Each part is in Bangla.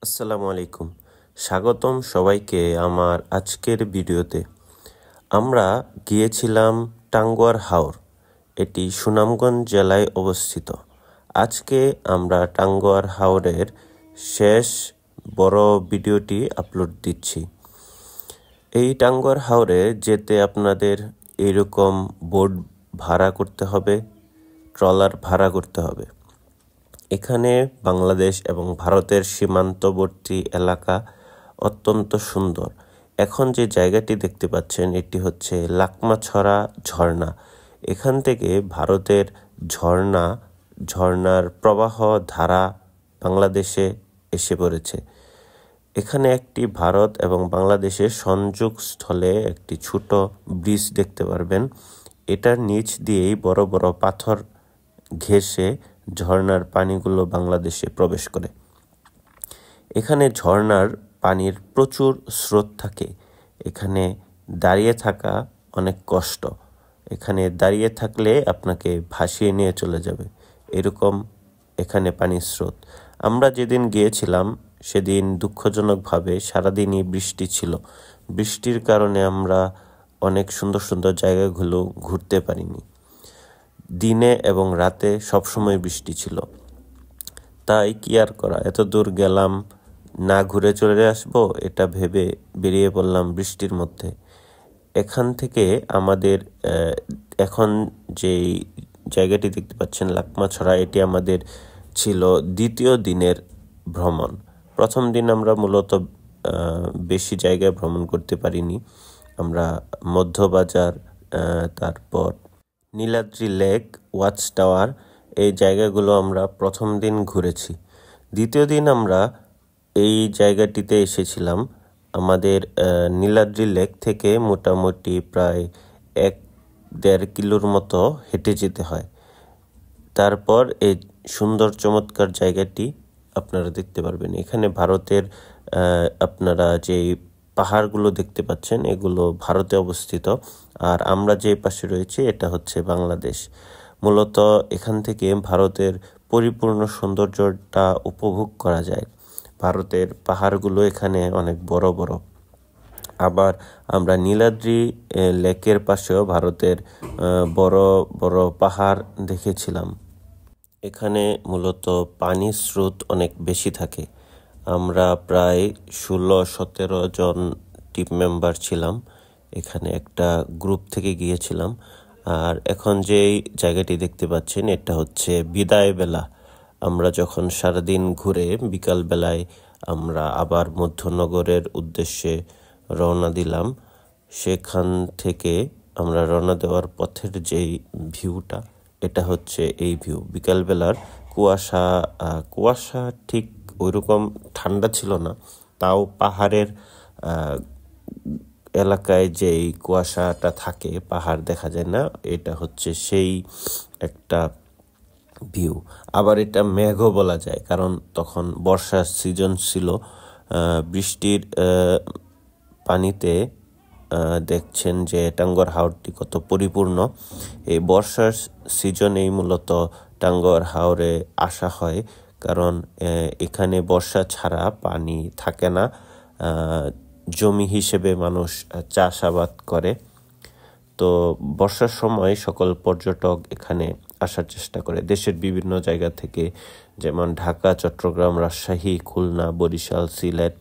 আসসালামু আলাইকুম। স্বাগতম সবাইকে আমার আজকের ভিডিওতে। আমরা গিয়েছিলাম টাঙ্গুয়ার হাওর। এটি সুনামগঞ্জ জেলায় অবস্থিত। আজকে আমরা টাঙ্গুয়ার হাওরের শেষ বড় ভিডিওটি আপলোড দিচ্ছি। এই টাঙ্গুয়ার হাওরে যেতে আপনাদের এরকম বোট ভাড়া করতে হবে, ট্রলার ভাড়া করতে হবে। এখানে বাংলাদেশ এবং ভারতের সীমান্তবর্তী এলাকা অত্যন্ত সুন্দর। এখন যে জায়গাটি দেখতে পাচ্ছেন এটি হচ্ছে লাকমাছড়া ঝর্ণা। এখান থেকে ভারতের ঝর্ণার প্রবাহ ধারা বাংলাদেশে এসে পড়েছে। এখানে একটি ভারত এবং বাংলাদেশের সংযোগ স্থলে একটি ছোট ব্রিজ দেখতে পারবেন। এটার নিচ দিয়েই বড় বড় পাথর ঘেঁষে ঝর্ণার পানিগুলো বাংলাদেশে প্রবেশ করে। এখানে ঝর্ণার পানির প্রচুর স্রোত থাকে। এখানে দাঁড়িয়ে থাকা অনেক কষ্ট। এখানে দাঁড়িয়ে থাকলে আপনাকে ভাসিয়ে নিয়ে চলে যাবে, এরকম এখানে পানির স্রোত। আমরা যেদিন গিয়েছিলাম সেদিন দুঃখজনকভাবে সারাদিনই বৃষ্টি ছিল। বৃষ্টির কারণে আমরা অনেক সুন্দর সুন্দর জায়গাগুলো ঘুরতে পারিনি। দিনে এবং রাতে সবসময় বৃষ্টি ছিল। তাই কি আর করা, এত দূর গেলাম, না ঘুরে চলে আসবো এটা ভেবে বেরিয়ে পড়লাম বৃষ্টির মধ্যে। এখান থেকে আমাদের এখন যেই জায়গাটি দেখতে পাচ্ছেন লাকমাছড়া, এটি আমাদের ছিল দ্বিতীয় দিনের ভ্রমণ। প্রথম দিন আমরা মূলত বেশি জায়গায় ভ্রমণ করতে পারিনি। আমরা মধ্যবাজার, তারপর নীলাদ্রি লেক, ওয়াচ টাওয়ার, এই জায়গাগুলো আমরা প্রথম দিন ঘুরেছি। দ্বিতীয় দিন আমরা এই জায়গাটিতে এসেছিলাম। আমাদের নীলাদ্রি লেক থেকে মোটামুটি প্রায় 1-1.5 কিলোর মতো হেঁটে যেতে হয়। তারপর এই সুন্দর চমৎকার জায়গাটি আপনারা দেখতে পারবেন। এখানে ভারতের আপনারা যে পাহাড়গুলো দেখতে পাচ্ছেন এগুলো ভারতে অবস্থিত, আর আমরা যে পাশে রয়েছি এটা হচ্ছে বাংলাদেশ। মূলত এখান থেকে ভারতের পরিপূর্ণ সৌন্দর্যটা উপভোগ করা যায়। ভারতের পাহাড়গুলো এখানে অনেক বড় বড়। আবার আমরা নীলাদ্রি লেকের পাশেও ভারতের বড় বড় পাহাড় দেখেছিলাম। এখানে মূলত পানির স্রোত অনেক বেশি থাকে। আমরা প্রায় 16-17 জন টিম মেম্বার ছিলাম। এখানে একটা গ্রুপ থেকে গিয়েছিলাম। আর এখন যেই জায়গাটি দেখতে পাচ্ছেন এটা হচ্ছে বিদায় বেলা। আমরা যখন সারাদিন ঘুরে বিকাল বেলায় আমরা আবার মধ্যনগরের উদ্দেশ্যে রওনা দিলাম। সেখান থেকে আমরা রওনা দেওয়ার পথের যেই ভিউটা, এটা হচ্ছে এই ভিউ। বিকালবেলার কুয়াশা ঠিক ওইরকম ঠান্ডা ছিল না, তাও পাহাড়ের এলাকায় যেই কুয়াশাটা থাকে, পাহাড় দেখা যায় না, এটা হচ্ছে সেই একটা ভিউ। আবার এটা মেঘও বলা যায়, কারণ তখন বর্ষার সিজন ছিল। বৃষ্টির পানিতে দেখছেন যে টাঙ্গুয়ার হাওরটি কত পরিপূর্ণ। এই বর্ষার সিজনেই মূলত টাঙ্গুয়ার হাওরে আসা হয়, কারণ এখানে বর্ষা ছাড়া পানি থাকে না। জমি হিসেবে মানুষ চাষাবাদ করে। তো বর্ষার সময় সকল পর্যটক এখানে আসার চেষ্টা করে দেশের বিভিন্ন জায়গা থেকে, যেমন ঢাকা, চট্টগ্রাম, রাজশাহী, খুলনা, বরিশাল, সিলেট,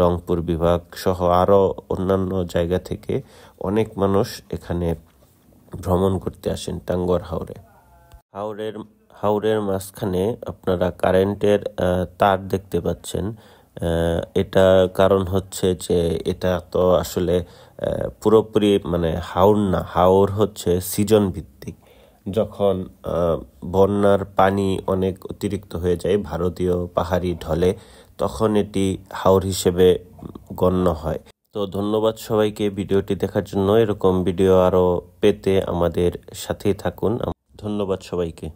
রংপুর বিভাগ সহ আরও অন্যান্য জায়গা থেকে অনেক মানুষ এখানে ভ্রমণ করতে আসেন টাঙ্গুয়ার হাওরে। হাওরের মাঝখানে আপনারা কারেন্টের তার দেখতে পাচ্ছেন। এটা কারণ হচ্ছে যে এটা তো আসলে পুরোপুরি হাওর না, হাওর হচ্ছে সিজন ভিত্তিক। যখন বন্যার পানি অনেক অতিরিক্ত হয়ে যায় ভারতীয় পাহাড়ি ঢলে, তখন এটি হাওর হিসেবে গণ্য হয়। তো ধন্যবাদ সবাইকে ভিডিওটি দেখার জন্য। এরকম ভিডিও আরও পেতে আমাদের সাথেই থাকুন। ধন্যবাদ সবাইকে।